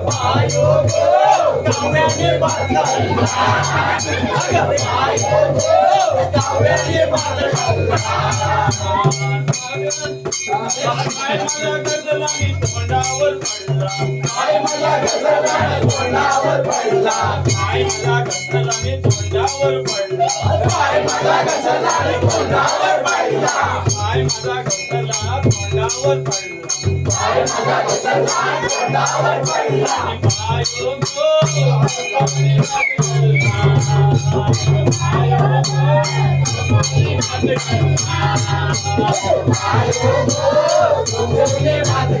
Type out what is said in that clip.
bio काव्याने भात काव्याने भात तोंडावर पडला काय मला गजराने तोंडावर पडला काय मला गजराने तोंडावर पडला काय मला गजराने तोंडावर पडला काय मला गजरा तोंडावर पडला काय मला गजरा तोंडावर पडला बायो गो काव्याने भात